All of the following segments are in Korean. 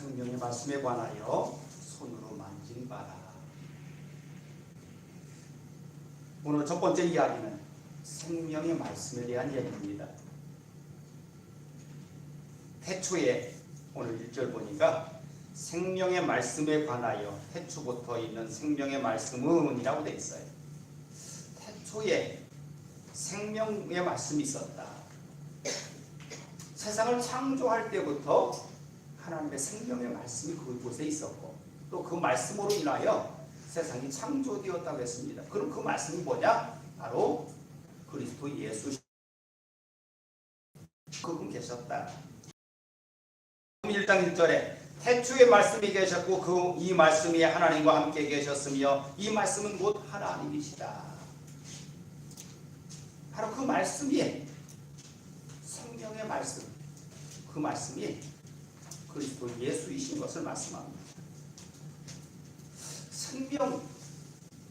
생명의 말씀에 관하여 손으로 만진 바라. 오늘 첫 번째 이야기는 생명의 말씀에 대한 이야기입니다. 태초에 오늘 1절 보니까 생명의 말씀에 관하여 태초부터 있는 생명의 말씀은 이라고 되어 있어요. 태초에 생명의 말씀이 있었다. 세상을 창조할 때부터 하나님의 생명의 말씀이 그곳에 있었고 또 그 말씀으로 인하여 세상이 창조되었다고 했습니다. 그럼 그 말씀이 뭐냐? 바로 그리스도 예수 그분 계셨다. 1장 1절에 태초에 말씀이 계셨고 이 말씀이 하나님과 함께 계셨으며 이 말씀은 곧 하나님이시다. 바로 그 말씀이 생명의 말씀, 그 말씀이 그리스도 예수이신 것을 말씀합니다. 생명,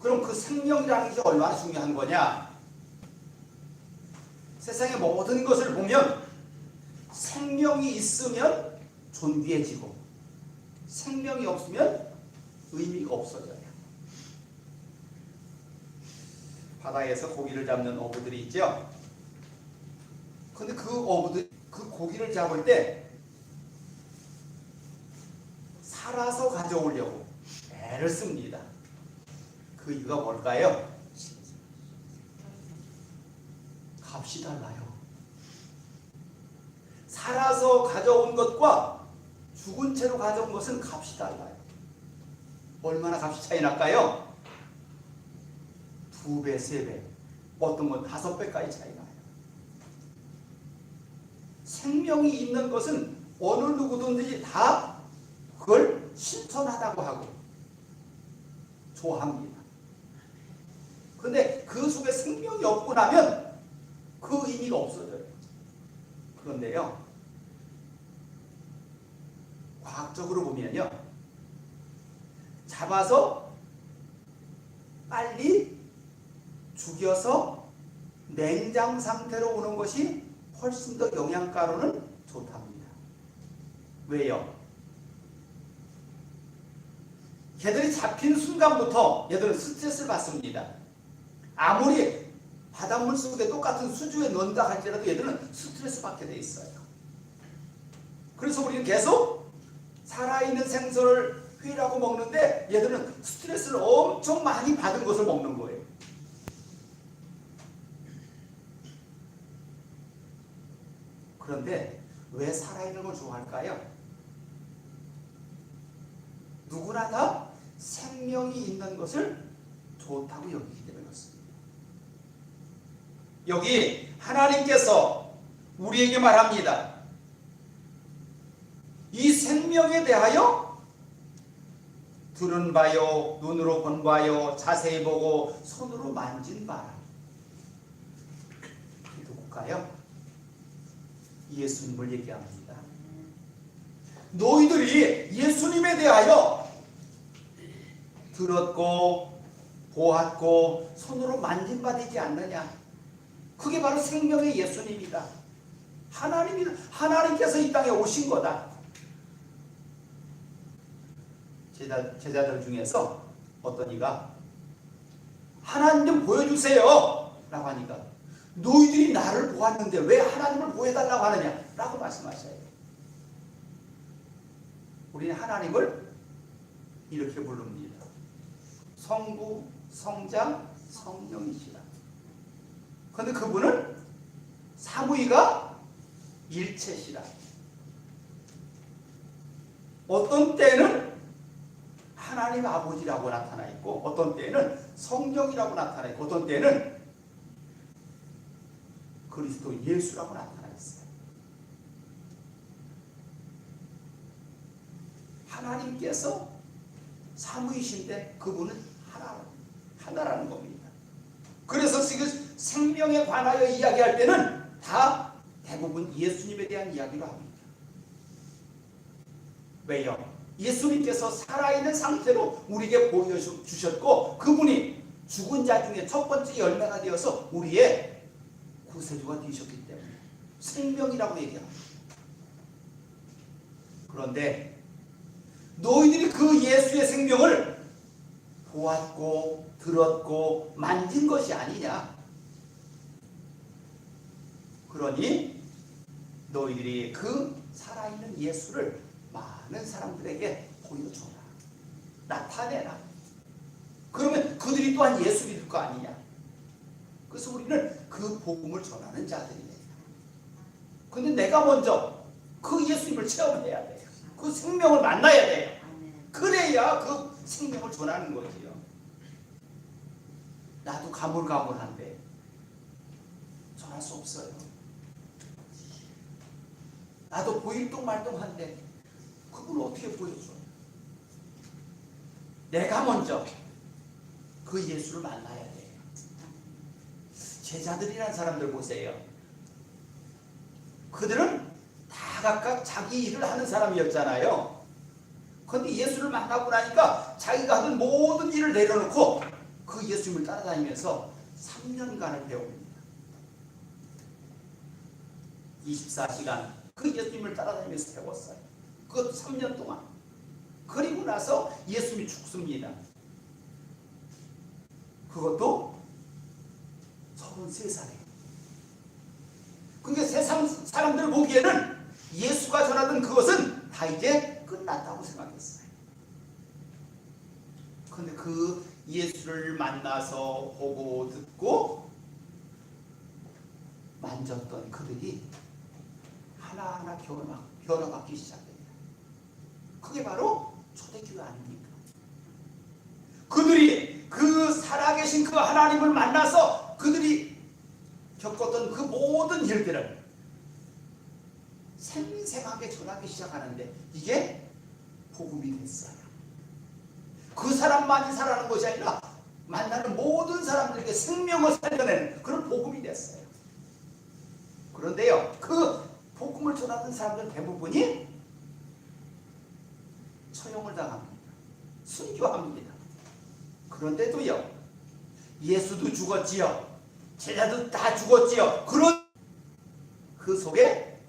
그럼 그 생명이라는 게 얼마나 중요한 거냐? 세상의 모든 것을 보면 생명이 있으면 존귀해지고 생명이 없으면 의미가 없어져요. 바다에서 고기를 잡는 어부들이 있죠. 근데 그 어부들 그 고기를 잡을 때 살아서 가져오려고 애를 씁니다. 그 이유가 뭘까요? 값이 달라요. 살아서 가져온 것과 죽은 채로 가져온 것은 값이 달라요. 얼마나 값이 차이 날까요? 2배, 3배, 어떤 건 5배까지 차이 나요. 생명이 있는 것은 어느 누구든지 다 그걸 신선하다고 하고 좋아합니다. 그런데 그 속에 생명이 없고 나면 그 의미가 없어져요. 그런데요, 과학적으로 보면요, 잡아서 빨리 죽여서 냉장 상태로 오는 것이 훨씬 더 영양가로는 좋답니다. 왜요? 걔들이 잡힌 순간부터 얘들은 스트레스를 받습니다. 아무리 바닷물 속에 똑같은 수주에 넣는다 할지라도 얘들은 스트레스 받게 돼 있어요. 그래서 우리는 계속 살아있는 생선을 회라고 먹는데 얘들은 스트레스를 엄청 많이 받은 것을 먹는 거예요. 그런데 왜 살아있는 걸 좋아할까요? 누구나 다 생명이 있는 것을 좋다고 여기기 때문에 그렇습니다. 여기 하나님께서 우리에게 말합니다. 이 생명에 대하여 들은 바요, 눈으로 본 바요, 자세히 보고 손으로 만진 바라. 이게 누굴까요? 예수님을 얘기합니다. 너희들이 예수님에 대하여 들었고 보았고 손으로 만진 바 되지 않느냐? 그게 바로 생명의 예수님이다. 하나님께서 이 땅에 오신 거다. 제자들 중에서 어떤 이가 하나님 좀 보여주세요 라고 하니까 너희들이 나를 보았는데 왜 하나님을 보여달라고 하느냐 라고 말씀하셔요. 우리는 하나님을 이렇게 부릅니다. 성부, 성자, 성령이시라. 그런데 그분은 삼위가 일체시라. 어떤 때는 하나님 아버지라고 나타나 있고 어떤 때는 성령이라고 나타나 있고 어떤 때는 그리스도 예수라고 나타나 있어요. 하나님께서 삼위이신데 그분은 하나라는 겁니다. 그래서 지금 생명에 관하여 이야기할 때는 다 대부분 예수님에 대한 이야기로 합니다. 왜요? 예수님께서 살아있는 상태로 우리에게 보여주셨고 그분이 죽은 자 중에 첫 번째 열매가 되어서 우리의 구세주가 되셨기 때문에 생명이라고 얘기합니다. 그런데 너희들이 그 예수의 생명을 보았고 들었고 만진 것이 아니냐. 그러니 너희들이 그 살아있는 예수를 많은 사람들에게 보여줘라. 나타내라. 그러면 그들이 또한 예수 믿을 거 아니냐. 그래서 우리는 그 복음을 전하는 자들이에요. 근데 내가 먼저 그 예수님을 체험해야 돼요. 그 생명을 만나야 돼요. 그래야 그 생명을 전하는 거지요. 나도 가물가물한데 전할 수 없어요. 나도 보일동말동한데 그걸 어떻게 보여줘요? 내가 먼저 그 예수를 만나야 돼요. 제자들이라는 사람들 보세요. 그들은 다 각각 자기 일을 하는 사람이었잖아요. 그런데 예수를 만나고 나니까 자기가 하던 모든 일을 내려놓고 그 예수님을 따라다니면서 3년간을 배웁니다. 24시간 그 예수님을 따라다니면서 배웠어요. 그것도 3년 동안. 그리고 나서 예수님이 죽습니다. 그것도 33살에. 그러니까 세상 사람들 보기에는 예수가 전하던 그것은 다 이제 끝났다고 생각했어요. 그런데 그 예수를 만나서 보고 듣고 만졌던 그들이 하나하나 변화받기 시작해요. 그게 바로 초대교회 아닙니까? 그들이 그 살아계신 그 하나님을 만나서 그들이 겪었던 그 모든 일들을 생생하게 전하기 시작하는데 이게 복음이 됐어요. 그 사람만이 살아가는 것이 아니라 만나는 모든 사람들에게 생명을 살려내는 그런 복음이 됐어요. 그런데요, 그 복음을 전하던 사람들 대부분이 처형을 당합니다. 순교합니다. 그런데도요, 예수도 죽었지요. 제자도 다 죽었지요. 그런 그 속에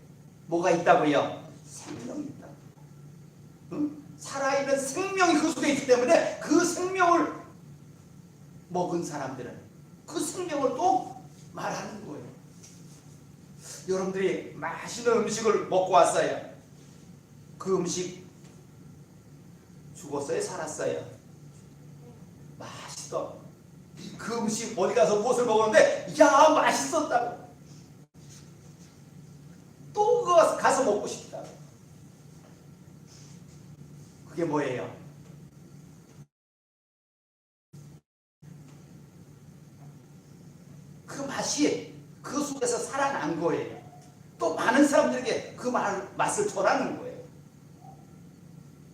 뭐가 있다고요? 생명이 있다. 응? 살아있는 생명이 그 속에 있기 때문에 그 생명을 먹은 사람들은 그 생명을 또 말하는 거예요. 여러분들이 맛있는 음식을 먹고 왔어요. 그 음식 죽었어요? 살았어요? 맛있어. 그 음식 어디 가서 무엇을 먹었는데 야 맛있었다고. 또 가서 먹고 싶다고. 그게 뭐예요? 그 맛이 그 속에서 살아난 거예요. 또 많은 사람들에게 그 맛을 전하는 거예요.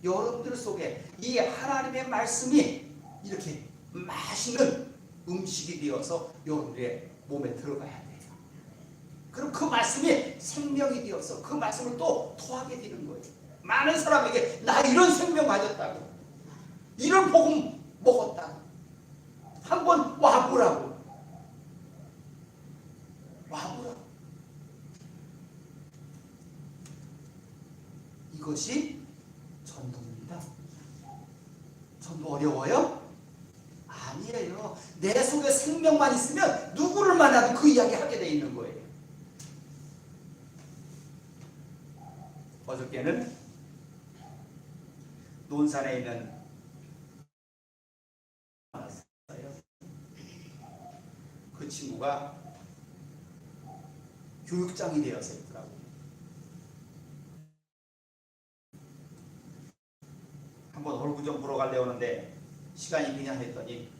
여러분들 속에 이 하나님의 말씀이 이렇게 맛있는 음식이 되어서 여러분들의 몸에 들어가야 돼요. 그럼 그 말씀이 생명이 되어서 그 말씀을 또 토하게 되는 거예요. 많은 사람에게 나 이런 생명 가졌다고, 이런 복음 먹었다고, 한번 와보라고. 와보라고. 이것이 전도입니다. 전도 어려워요? 아니에요. 내 속에 생명만 있으면 누구를 만나도 그 이야기 하게 돼 있는 거예요. 어저께는 논산에 있는 그 친구가 교육장이 되어서 있더라고요. 한번 얼굴 좀 보러 가려고 하는데 시간이 그냥 했더니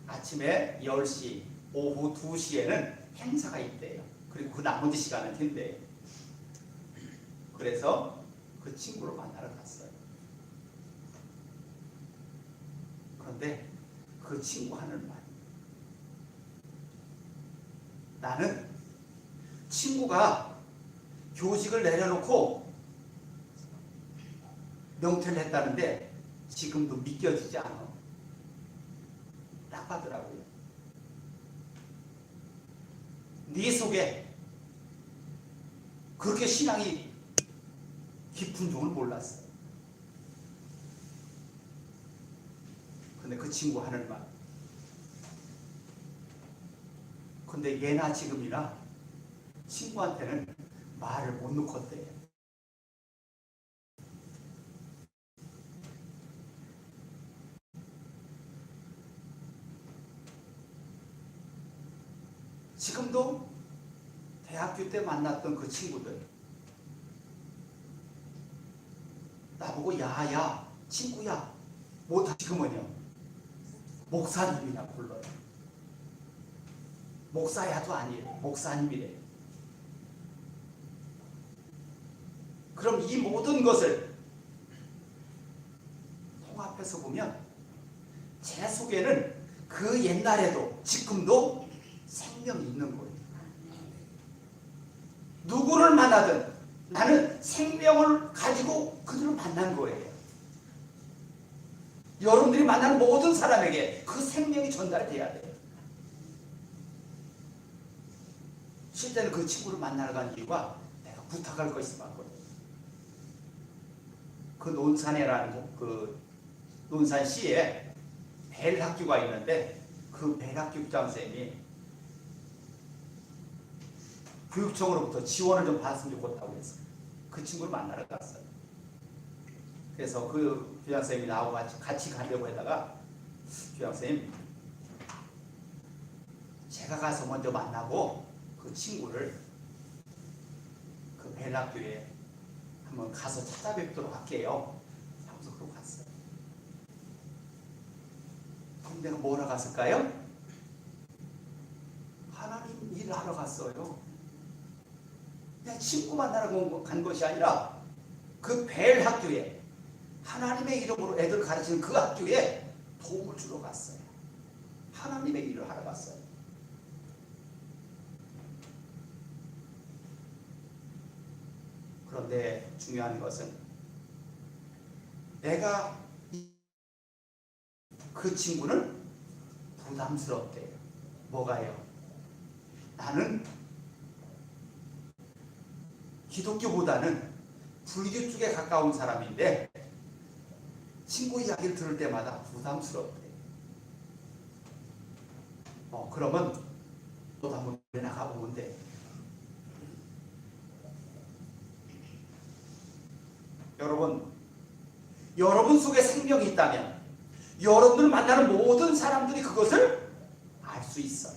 아침에 10시, 오후 2시에는 행사가 있대요. 그리고 그 나머지 시간은 된대요. 그래서 그 친구를 만나러 갔어요. 그런데 그 친구 하는 말, 나는 친구가 교직을 내려놓고 명퇴를 했다는데 지금도 믿겨지지 않아. 딱 하더라고요. 네 속에 그렇게 신앙이 깊은 줄은 몰랐어요. 근데 그 친구 하는 말. 근데 예나 지금이나 친구한테는 말을 못 놓겠대. 지금도 대학교 때 만났던 그 친구들 나보고 야야 친구야 뭐 지금은요 목사님이나 불러요. 목사야도 아니에요. 목사님이래요. 그럼 이 모든 것을 통합해서 보면 제 속에는 그 옛날에도 지금도 생명이 있는 거예요. 누구를 만나든 나는 생명을 가지고 그들을 만난 거예요. 여러분들이 만나는 모든 사람에게 그 생명이 전달돼야 돼요. 실제는 그 친구를 만나러 간 이유가 내가 부탁할 거 있어 봤거든요. 그 논산에라는 그 논산시에 벨학교가 있는데 그 벨학교 교장선생님이 교육청으로부터 지원을 좀 받았으면 좋겠다고 했어요. 그 친구를 만나러 갔어요. 그래서 그 교장선생님이 나하고 같이 가려고 하다가 교장선생님 제가 가서 먼저 만나고 그 친구를 그 벨학교에 한번 가서 찾아뵙도록 할게요. 하고서 그러고 갔어요. 그럼 내가 뭐하러 갔을까요? 하나님 일을 하러 갔어요. 그냥 친구 만나러 간 것이 아니라 그 벨학교에 하나님의 이름으로 애들 가르치는 그 학교에 도움을 주러 갔어요. 하나님의 일을 하러 갔어요. 그런데 중요한 것은 내가 그 친구는 부담스럽대요. 뭐가요? 나는 기독교보다는 불교 쪽에 가까운 사람인데 친구 이야기를 들을 때마다 부담스럽대요. 그러면 또 한번 나가보면 돼. 여러분 속에 생명이 있다면 여러분들 만나는 모든 사람들이 그것을 알 수 있어요.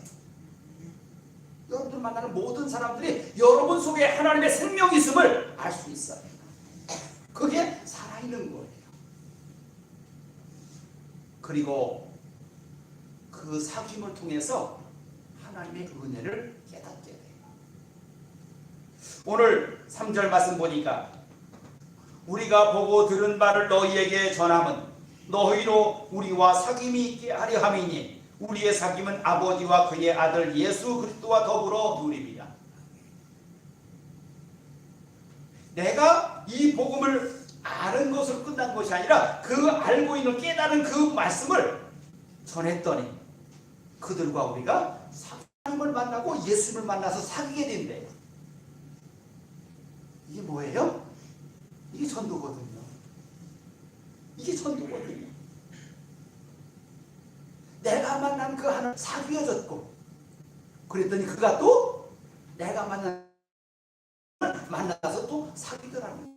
여러분들 만나는 모든 사람들이 여러분 속에 하나님의 생명이 있음을 알 수 있어요. 그게 살아있는 거예요. 그리고 그 사귐을 통해서 하나님의 은혜를 깨닫게 돼요. 오늘 3절 말씀 보니까 우리가 보고 들은 바를 너희에게 전함은 너희로 우리와 사귐이 있게 하려 함이니 우리의 사귐은 아버지와 그의 아들 예수 그리스도와 더불어 누리리라. 내가 이 복음을 아는 것으로 끝난 것이 아니라 그 알고 있는 깨달은 그 말씀을 전했더니 그들과 우리가 하나님을 만나고 예수를 만나서 사귀게 된대요. 이게 뭐예요? 이게 전도거든요. 이게 전도거든요. 내가 만난 그 하나님 사귀어졌고 그랬더니 그가 또 내가 만나서 또 사귀더라고요.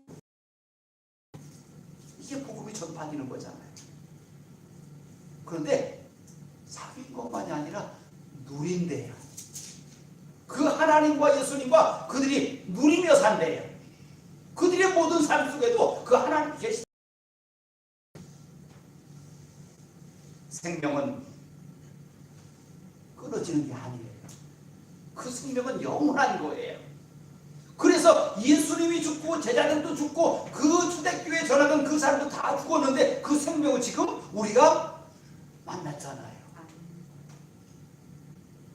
이게 복음이 전파되는 거잖아요. 그런데 사귄 것만이 아니라 누린대요. 그 하나님과 예수님과 그들이 누리며 산대요. 그들의 모든 삶 속에도 그 하나님 계시. 생명은 끊어지는 게 아니에요. 그 생명은 영원한 거예요. 그래서 예수님이 죽고 제자들도 죽고 그 초대교회 전하던 그 사람도 다 죽었는데 그 생명을 지금 우리가 만났잖아요.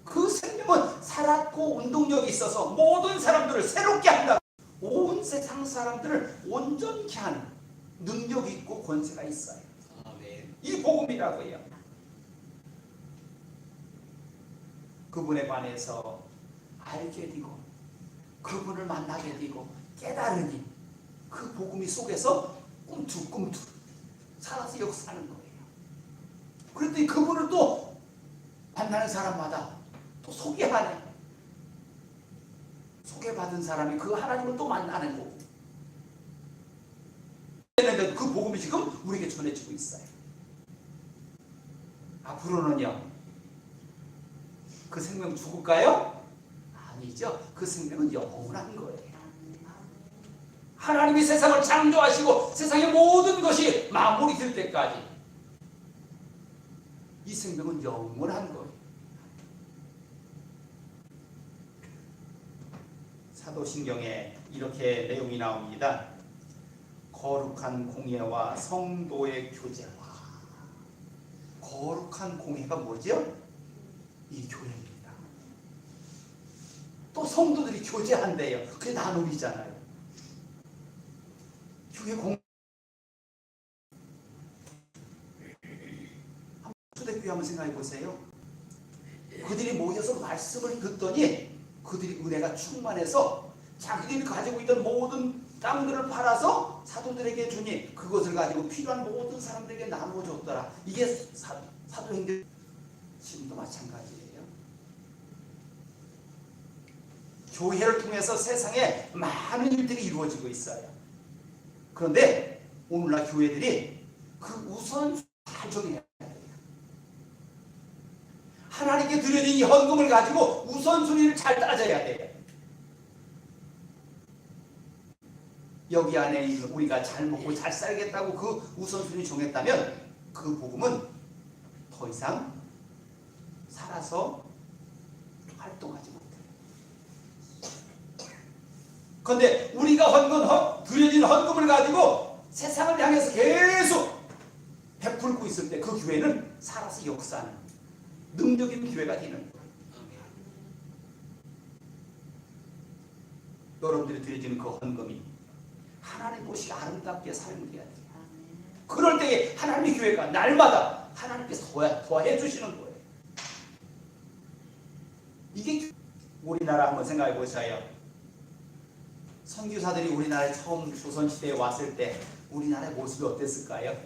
그 생명은 살았고 운동력이 있어서 모든 사람들을 새롭게 한다. 온 세상 사람들을 온전케 하는 능력이 있고 권세가 있어요. 이 복음이라고 해요. 그분에 관해서 알게 되고 그분을 만나게 되고 깨달으니 그 복음이 속에서 꿈틀꿈틀 살아서 역사하는 거예요. 그랬더니 그분을 또 만나는 사람마다 또 소개하네. 소개받은 사람이 그 하나님을 또 만나는 거고. 그 복음이 지금 우리에게 전해지고 있어요. 앞으로는요, 그 생명 죽을까요? 아니죠. 그 생명은 영원한 거예요. 하나님이 세상을 창조하시고 세상의 모든 것이 마무리될 때까지 이 생명은 영원한 거예요. 사도신경에 이렇게 내용이 나옵니다. 거룩한 공예와 성도의 교제와. 거룩한 공예가 뭐죠? 이 교회입니다. 또 성도들이 교제한대요. 그게 나눔이잖아요. 교회 공 초대교회 한번 생각해 보세요. 그들이 모여서 말씀을 듣더니 그들이 은혜가 충만해서 자기들이 가지고 있던 모든 땅들을 팔아서 사도들에게 주니 그것을 가지고 필요한 모든 사람들에게 나눠줬더라. 이게 사도행전. 지금도 마찬가지예요. 교회를 통해서 세상에 많은 일들이 이루어지고 있어요. 그런데 오늘날 교회들이 그 우선순위를 잘 정해야 돼요. 하나님께 드려진 이 헌금을 가지고 우선순위를 잘 따져야 돼요. 여기 안에 있는 우리가 잘 먹고 잘 살겠다고 그 우선순위 정했다면 그 복음은 더 이상 살아서 활동하지 못해요. 그런데 우리가 드려진 헌금을 가지고 세상을 향해서 계속 베풀고 있을 때 그 교회는 살아서 역사하는 능력인 교회가 되는 거예요. 여러분들이 드려지는 그 헌금이 하나님 보시기 아름답게 사용돼야 돼요. 그럴 때에 하나님의 교회가 날마다 하나님께서 더해 주시는 거예요. 이게 우리나라 한번 생각해 보세요. 선교사들이 우리나라에 처음 조선시대에 왔을 때 우리나라의 모습이 어땠을까요?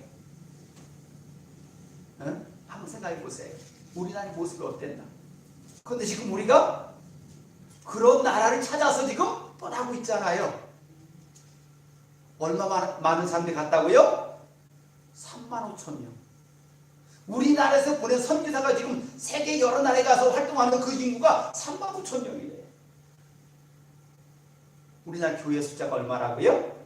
응? 한번 생각해 보세요. 우리나라의 모습이 어땠나? 그런데 지금 우리가 그런 나라를 찾아서 지금 떠나고 있잖아요. 얼마 많은 사람들이 갔다고요? 3만 5천 명. 우리나라에서 보낸 선교사가 지금 세계 여러 나라에 가서 활동하는 그 인구가 3만 5천 명이래요. 우리나라 교회 숫자가 얼마라고요?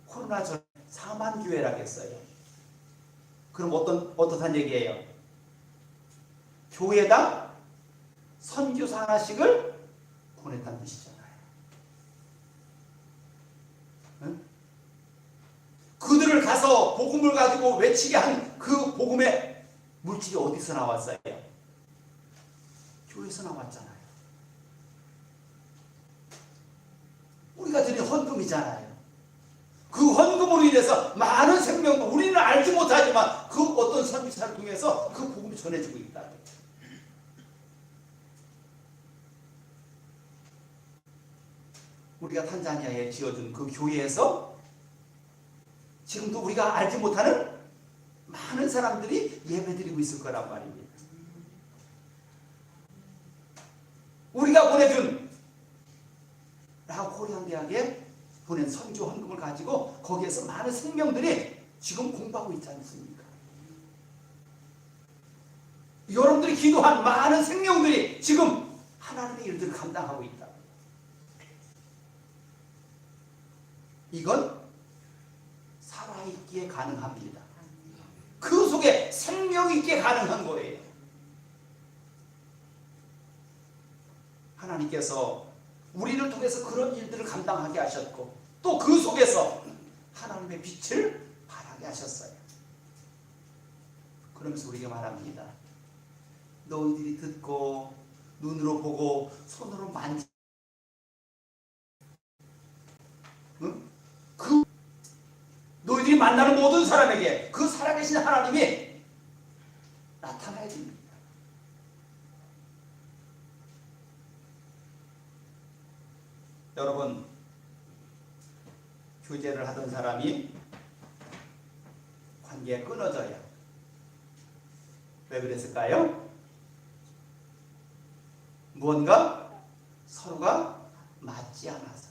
코로나 전 4만 교회라고 했어요. 그럼 어떻단 얘기예요? 교회당 선교사 하나씩을 보냈다는 뜻이잖아요. 응? 그들을 가서 복음을 가지고 외치게 한 그 복음의 물질이 어디서 나왔어요? 교회에서 나왔잖아요. 우리가 드린 헌금이잖아요. 그 헌금으로 인해서 많은 생명도 우리는 알지 못하지만 그 어떤 선교사를 통해서 그 복음이 전해지고 있다. 우리가 탄자니아에 지어준 그 교회에서 지금도 우리가 알지 못하는 많은 사람들이 예배드리고 있을 거란 말입니다. 우리가 보내준 라오코리안 대학에 보낸 선교 헌금을 가지고 거기에서 많은 생명들이 지금 공부하고 있지 않습니까? 여러분들이 기도한 많은 생명들이 지금 하나님의 일들을 감당하고 있다. 이건 살아있기에 가능합니다. 그 속에 생명 있게 가능한 거예요. 하나님께서 우리를 통해서 그런 일들을 감당하게 하셨고 또 그 속에서 하나님의 빛을 발하게 하셨어요. 그러면서 우리가 말합니다. 너희들이 듣고 눈으로 보고 손으로 만지 응? 그 너희들이 만나는 모든 사람에게 그 살아계신 하나님이 나타나야 됩니다. 여러분, 교제를 하던 사람이 관계가 끊어져요. 왜 그랬을까요? 무언가 서로가 맞지 않아서.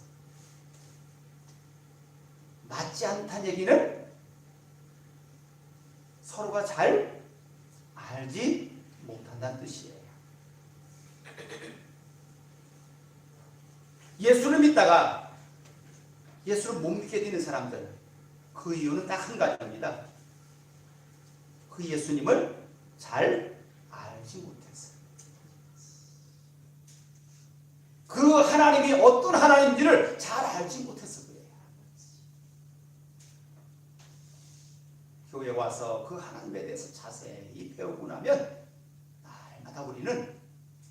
맞지 않다는 얘기는 서로가 잘 알지 못한다는 뜻이에요. 예수를 믿다가 예수를 못 믿게 되는 사람들, 그 이유는 딱 한 가지입니다. 그 예수님을 잘 알지 못했어요. 그 하나님이 어떤 하나님인지를 잘 알지 못해서 그래요. 교회에 와서 그 하나님에 대해서 자세히 배우고 나면 날마다 우리는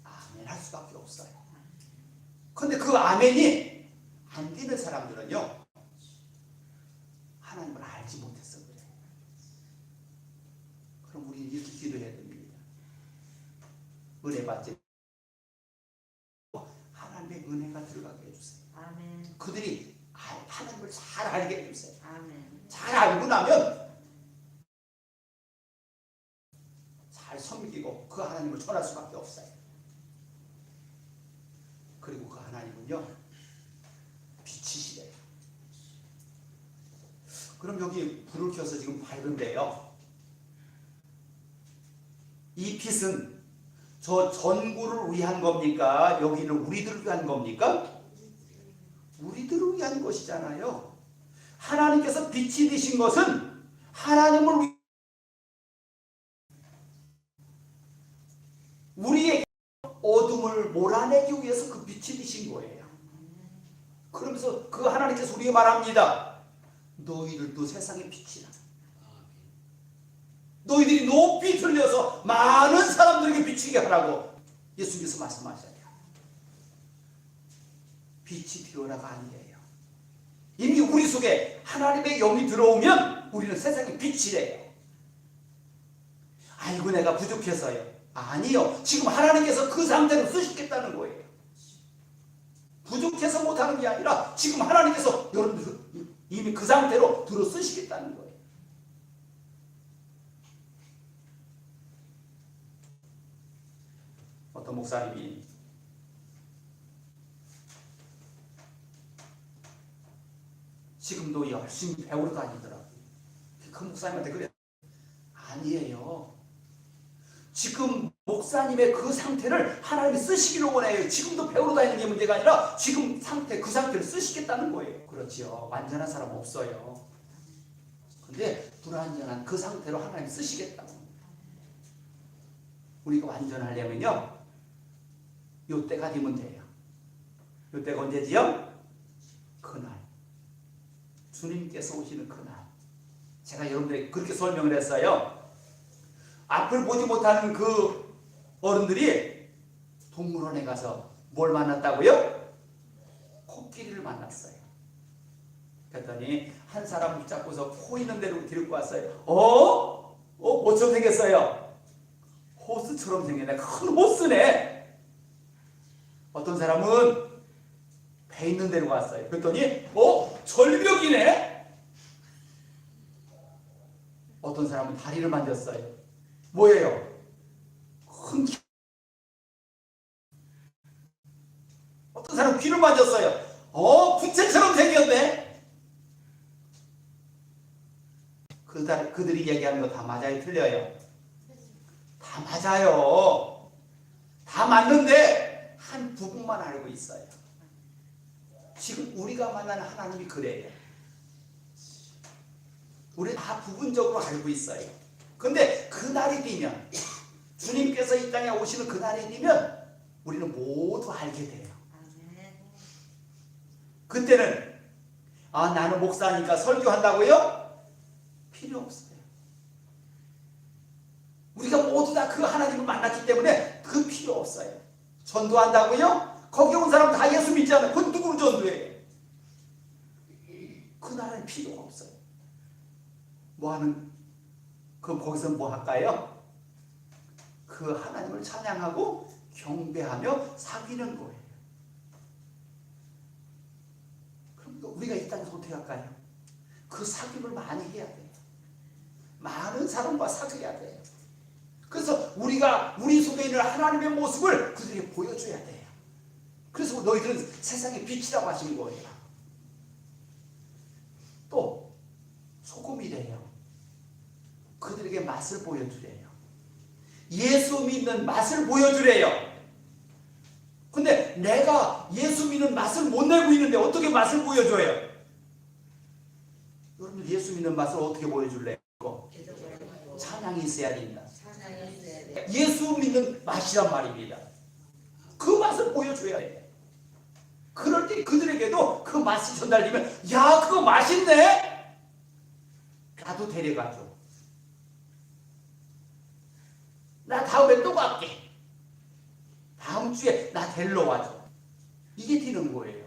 아멘 할 수밖에 없어요. 그런데 그 아멘이 안 되는 사람들은요, 하나님을 알지 못해서 그래요. 그럼 우리는 이렇게 기도해야 됩니다. 은혜 받지 하나님의 은혜가 들어가게 해주세요. 아멘. 그들이 하나님을 잘 알게 해주세요. 아멘. 잘 알고 나면 잘 섬기고 그 하나님을 전할 수밖에 없어요. 그리고 그 하나님은요, 빛이시래요. 그럼 여기 불을 켜서 지금 밝은데요, 이 빛은 저 전구를 위한 겁니까? 여기는 우리들을 위한 겁니까? 우리들을 위한 것이잖아요. 하나님께서 빛이 되신 것은 하나님을 위해 우리의 어둠을 몰아내기 위해서 그 빛이 되신 거예요. 그러면서 그 하나님께서 우리에게 말합니다. 너희들도 세상의 빛이라. 너희들이 높이 들려서 많은 사람들에게 비치게 하라고 예수님께서 말씀하셔요. 빛이 되어라가 아니에요. 이미 우리 속에 하나님의 영이 들어오면 우리는 세상의 빛이래요. 아이고 내가 부족해서요. 아니요. 지금 하나님께서 그 상태로 쓰시겠다는 거예요. 부족해서 못하는 게 아니라 지금 하나님께서 여러분들 이미 그 상태로 들어 쓰시겠다는 거예요. 어떤 목사님이 지금도 열심히 배우러 다니더라고요. 그 목사님한테 그래. 아니에요. 지금 목사님의 그 상태를 하나님이 쓰시기를 원해요. 지금도 배우러 다니는 게 문제가 아니라 지금 상태, 그 상태를 쓰시겠다는 거예요. 그렇지요. 완전한 사람 없어요. 근데 불완전한 그 상태로 하나님 쓰시겠다고. 우리가 완전하려면요, 요때가 되면 돼요. 요때가 언제지요? 그날. 주님께서 오시는 그날. 제가 여러분들에게 그렇게 설명을 했어요. 앞을 보지 못하는 그 어른들이 동물원에 가서 뭘 만났다고요? 코끼리를 만났어요. 그랬더니 한 사람 붙잡고서 코 있는 데로 데리고 왔어요. 뭐처럼 생겼어요? 호스처럼 생겼네. 큰 호스네. 어떤 사람은 배 있는 데로 갔어요. 그랬더니 절벽이네. 어떤 사람은 다리를 만졌어요. 뭐예요? 큰 귀. 어떤 사람은 귀를 만졌어요. 부채처럼 생겼네. 그들이 얘기하는 거 다 맞아요? 틀려요? 다 맞아요. 다 맞는데 한 부분만 알고 있어요. 지금 우리가 만나는 하나님이 그래요. 우리 다 부분적으로 알고 있어요. 근데 그날이 되면, 주님께서 이 땅에 오시는 그날이 되면 우리는 모두 알게 돼요. 그때는 나는 목사니까 설교한다고요? 필요 없어요. 우리가 모두 다 그 하나님을 만났기 때문에 그 필요 없어요. 전도한다고요? 거기 온 사람 다 예수 믿지 않아요. 그건 누구를 전도해요? 그날은 필요가 없어요. 그럼 거기서 뭐 할까요? 그 하나님을 찬양하고 경배하며 사귀는 거예요. 그럼 우리가 이 땅에서 어떻게 할까요? 그 사귐을 많이 해야 돼요. 많은 사람과 사귀어야 돼요. 그래서 우리가 우리 속에 있는 하나님의 모습을 그들에게 보여줘야 돼요. 그래서 너희들은 세상의 빛이라고 하신 거예요. 또 소금이래요. 그들에게 맛을 보여주래요. 예수 믿는 맛을 보여주래요. 근데 내가 예수 믿는 맛을 못 내고 있는데 어떻게 맛을 보여줘요? 여러분들 예수 믿는 맛을 어떻게 보여줄래요? 찬양이 있어야 된다. 예수 믿는 맛이란 말입니다. 그 맛을 보여줘야 해요. 그럴 때 그들에게도 그 맛이 전달되면 야 그거 맛있네? 나도 데려가줘. 나 다음에 또 갈게. 다음 주에 나 데리러 와줘. 이게 되는 거예요.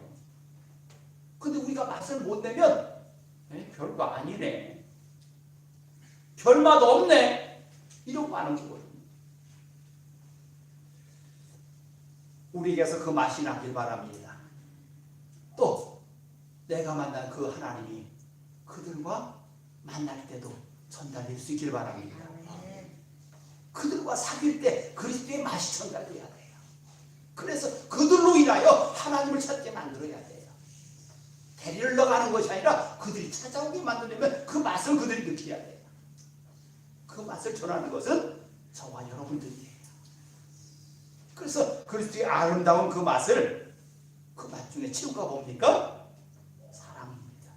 근데 우리가 맛을 못 내면 별거 아니네. 별맛 없네. 이러고 하는 거예요. 우리에게서 그 맛이 나길 바랍니다. 또 내가 만난 그 하나님이 그들과 만날 때도 전달될 수 있길 바랍니다. 그들과 사귈 때 그리스도의 맛이 전달돼야 돼요. 그래서 그들로 인하여 하나님을 찾게 만들어야 돼요. 데리러 가는 것이 아니라 그들이 찾아오게 만들려면 그 맛을 그들이 느껴야 돼요. 그 맛을 전하는 것은 저와 여러분들이에요. 그래서 그리스도의 아름다운 그 맛을 그 맛 중에 치우가 뭡니까? 사랑입니다.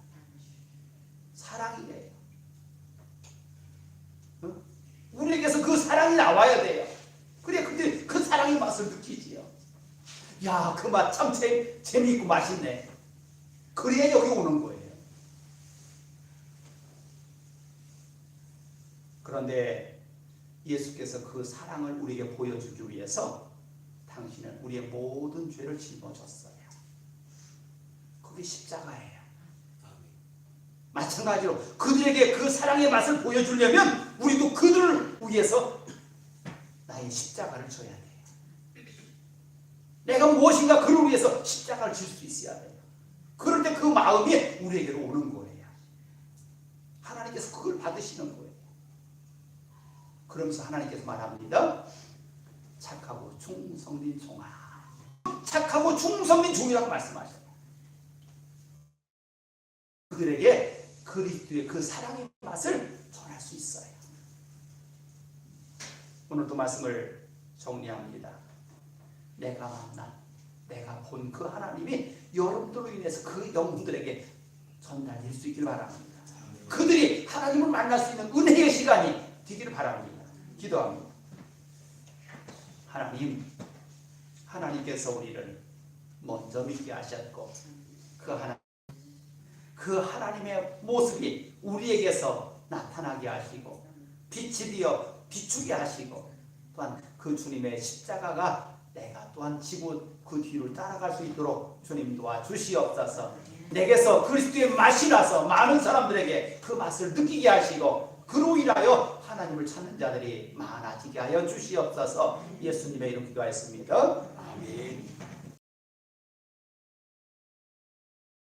사랑이래요. 우리에게서 그 사랑이 나와야 돼요. 그래 그때 그 사랑의 맛을 느끼지요. 야, 그 맛 참 재미있고 맛있네. 그래야 여기 오는 거예요. 그런데 예수께서 그 사랑을 우리에게 보여주기 위해서 당신은 우리의 모든 죄를 짊어졌어요. 그게 십자가예요. 마찬가지로 그들에게 그 사랑의 맛을 보여주려면 우리도 그들을 위해서 나의 십자가를 져야 돼요. 내가 무엇인가 그를 위해서 십자가를 질 수 있어야 돼요. 그럴 때 그 마음이 우리에게로 오는 거예요. 하나님께서 그걸 받으시는 거예요. 그러면서 하나님께서 말합니다. 착하고 충성된 종아. 착하고 충성된 종이라고 말씀하셔요. 그들에게 그리스도의 그 사랑의 맛을 전할 수 있어요. 오늘도 말씀을 정리합니다. 내가 만난, 내가 본 그 하나님이 여러분들로 인해서 그 영혼들에게 전달될 수 있기를 바랍니다. 그들이 하나님을 만날 수 있는 은혜의 시간이 되기를 바랍니다. 기도합니다. 하나님께서 우리를 먼저 믿게 하셨고 그 하나님의 모습이 우리에게서 나타나게 하시고 빛이 되어 비추게 하시고 또한 그 주님의 십자가가 내가 또한 지고 그 뒤를 따라갈 수 있도록 주님 도와주시옵소서. 내게서 그리스도의 맛이 나서 많은 사람들에게 그 맛을 느끼게 하시고 그로 인하여 하나님을 찾는 자들이 많아지게 하여 주시옵소서. 예수님의 이름 기도하였습니다. 아멘.